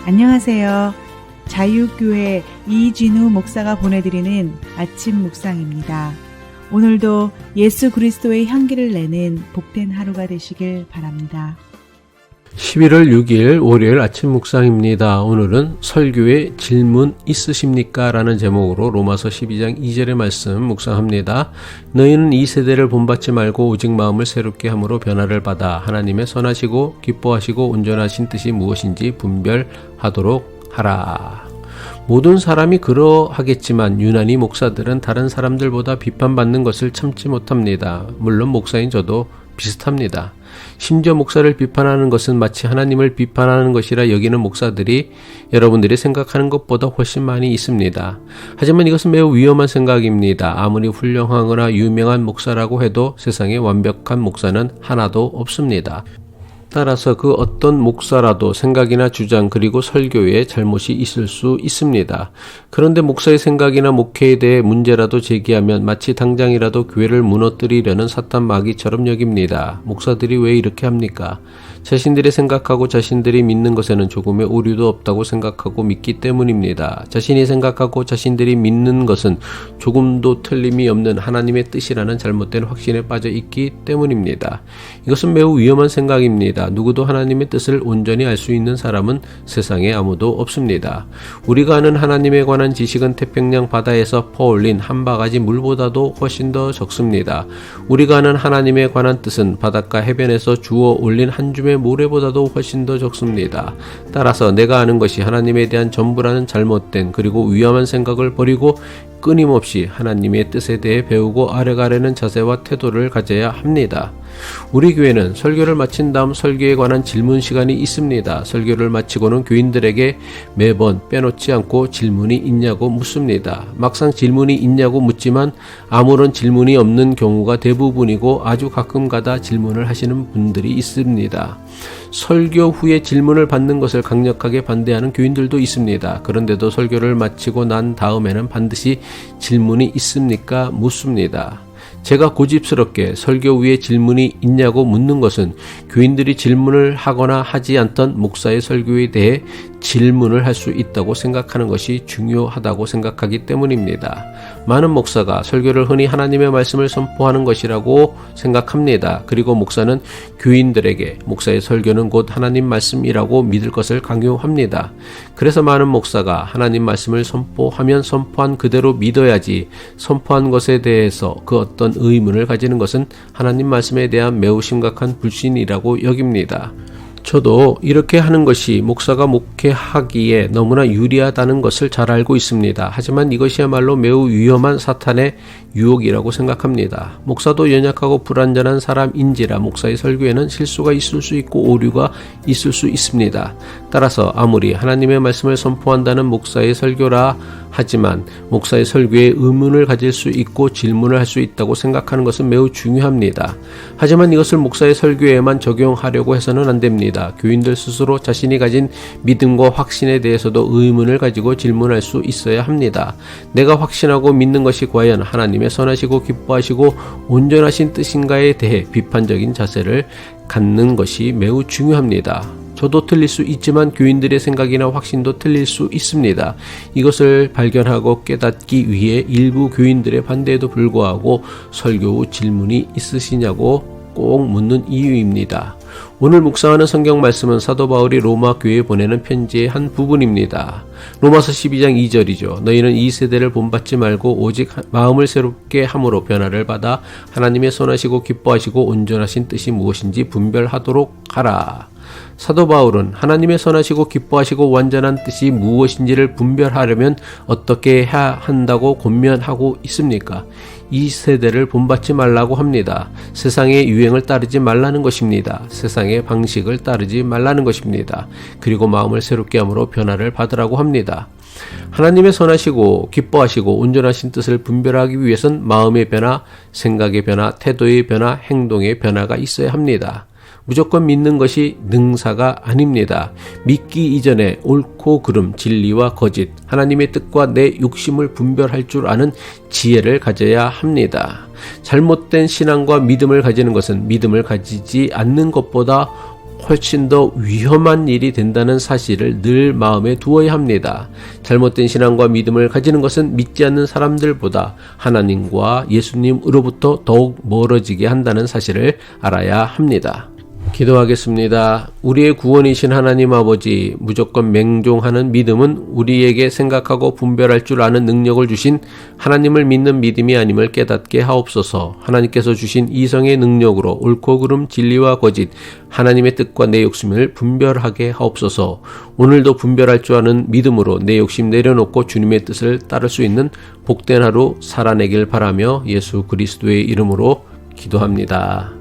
안녕하세요. 자유교회 이진우 목사가 보내드리는 아침 묵상입니다. 오늘도 예수 그리스도의 향기를 내는 복된 하루가 되시길 바랍니다. 11월 6일 월요일 아침 묵상입니다. 오늘은 설교에 질문 있으십니까? 라는 제목으로 로마서 12장 2절의 말씀 묵상합니다. 너희는 이 세대를 본받지 말고 오직 마음을 새롭게 함으로 변화를 받아 하나님의 선하시고 기뻐하시고 온전하신 뜻이 무엇인지 분별하도록 하라. 모든 사람이 그러하겠지만 유난히 목사들은 다른 사람들보다 비판받는 것을 참지 못합니다. 물론 목사인 저도 비슷합니다. 심지어 목사를 비판하는 것은 마치 하나님을 비판하는 것이라 여기는 목사들이 여러분들이 생각하는 것보다 훨씬 많이 있습니다. 하지만 이것은 매우 위험한 생각입니다. 아무리 훌륭하거나 유명한 목사라고 해도 세상에 완벽한 목사는 하나도 없습니다. 따라서 그 어떤 목사라도 생각이나 주장 그리고 설교에 잘못이 있을 수 있습니다. 그런데 목사의 생각이나 목회에 대해 문제라도 제기하면 마치 당장이라도 교회를 무너뜨리려는 사탄 마귀처럼 여깁니다. 목사들이 왜 이렇게 합니까? 자신들이 생각하고 자신들이 믿는 것에는 조금의 오류도 없다고 생각하고 믿기 때문입니다. 자신이 생각하고 자신들이 믿는 것은 조금도 틀림이 없는 하나님의 뜻이라는 잘못된 확신에 빠져 있기 때문입니다. 이것은 매우 위험한 생각입니다. 누구도 하나님의 뜻을 온전히 알 수 있는 사람은 세상에 아무도 없습니다. 우리가 아는 하나님에 관한 지식은 태평양 바다에서 퍼올린 한 바가지 물보다도 훨씬 더 적습니다. 우리가 아는 하나님에 관한 뜻은 바닷가 해변에서 주워 올린 한 줌의 모래보다도 훨씬 더 적습니다. 따라서 내가 아는 것이 하나님에 대한 전부라는 잘못된 그리고 위험한 생각을 버리고 끊임없이 하나님의 뜻에 대해 배우고 알아가려는 자세와 태도를 가져야 합니다. 우리 교회는 설교를 마친 다음 설교에 관한 질문 시간이 있습니다. 설교를 마치고는 교인들에게 매번 빼놓지 않고 질문이 있냐고 묻습니다. 막상 질문이 있냐고 묻지만 아무런 질문이 없는 경우가 대부분이고 아주 가끔가다 질문을 하시는 분들이 있습니다. 설교 후에 질문을 받는 것을 강력하게 반대하는 교인들도 있습니다. 그런데도 설교를 마치고 난 다음에는 반드시 질문이 있습니까? 묻습니다. 제가 고집스럽게 설교 후에 질문이 있냐고 묻는 것은 교인들이 질문을 하거나 하지 않던 목사의 설교에 대해 질문을 할 수 있다고 생각하는 것이 중요하다고 생각하기 때문입니다. 많은 목사가 설교를 흔히 하나님의 말씀을 선포하는 것이라고 생각합니다. 그리고 목사는 교인들에게 목사의 설교는 곧 하나님 말씀이라고 믿을 것을 강요합니다. 그래서 많은 목사가 하나님 말씀을 선포하면 선포한 그대로 믿어야지 선포한 것에 대해서 그 어떤 의문을 가지는 것은 하나님 말씀에 대한 매우 심각한 불신이라고 여깁니다. 저도 이렇게 하는 것이 목사가 목회하기에 너무나 유리하다는 것을 잘 알고 있습니다. 하지만 이것이야말로 매우 위험한 사탄의 유혹이라고 생각합니다. 목사도 연약하고 불완전한 사람인지라 목사의 설교에는 실수가 있을 수 있고 오류가 있을 수 있습니다. 따라서 아무리 하나님의 말씀을 선포한다는 목사의 설교라 하지만 목사의 설교에 의문을 가질 수 있고 질문을 할 수 있다고 생각하는 것은 매우 중요합니다. 하지만 이것을 목사의 설교에만 적용하려고 해서는 안 됩니다. 교인들 스스로 자신이 가진 믿음과 확신에 대해서도 의문을 가지고 질문할 수 있어야 합니다. 내가 확신하고 믿는 것이 과연 하나님의 선하시고 기뻐하시고 온전하신 뜻인가에 대해 비판적인 자세를 갖는 것이 매우 중요합니다. 저도 틀릴 수 있지만 교인들의 생각이나 확신도 틀릴 수 있습니다. 이것을 발견하고 깨닫기 위해 일부 교인들의 반대에도 불구하고 설교 후 질문이 있으시냐고 꼭 묻는 이유입니다. 오늘 묵상하는 성경 말씀은 사도 바울이 로마 교회에 보내는 편지의 한 부분입니다. 로마서 12장 2절이죠. 너희는 이 세대를 본받지 말고 오직 마음을 새롭게 함으로 변화를 받아 하나님의 선하시고 기뻐하시고 온전하신 뜻이 무엇인지 분별하도록 하라. 사도 바울은 하나님의 선하시고 기뻐하시고 완전한 뜻이 무엇인지를 분별하려면 어떻게 해야 한다고 권면하고 있습니까? 이 세대를 본받지 말라고 합니다. 세상의 유행을 따르지 말라는 것입니다. 세상의 방식을 따르지 말라는 것입니다. 그리고 마음을 새롭게 함으로 변화를 받으라고 합니다. 하나님의 선하시고 기뻐하시고 온전하신 뜻을 분별하기 위해선 마음의 변화, 생각의 변화, 태도의 변화, 행동의 변화가 있어야 합니다. 무조건 믿는 것이 능사가 아닙니다. 믿기 이전에 옳고 그름, 진리와 거짓, 하나님의 뜻과 내 욕심을 분별할 줄 아는 지혜를 가져야 합니다. 잘못된 신앙과 믿음을 가지는 것은 믿음을 가지지 않는 것보다 훨씬 더 위험한 일이 된다는 사실을 늘 마음에 두어야 합니다. 잘못된 신앙과 믿음을 가지는 것은 믿지 않는 사람들보다 하나님과 예수님으로부터 더욱 멀어지게 한다는 사실을 알아야 합니다. 기도하겠습니다. 우리의 구원이신 하나님 아버지, 무조건 맹종하는 믿음은 우리에게 생각하고 분별할 줄 아는 능력을 주신 하나님을 믿는 믿음이 아님을 깨닫게 하옵소서. 하나님께서 주신 이성의 능력으로 옳고 그름, 진리와 거짓, 하나님의 뜻과 내 욕심을 분별하게 하옵소서. 오늘도 분별할 줄 아는 믿음으로 내 욕심 내려놓고 주님의 뜻을 따를 수 있는 복된 하루 살아내길 바라며 예수 그리스도의 이름으로 기도합니다.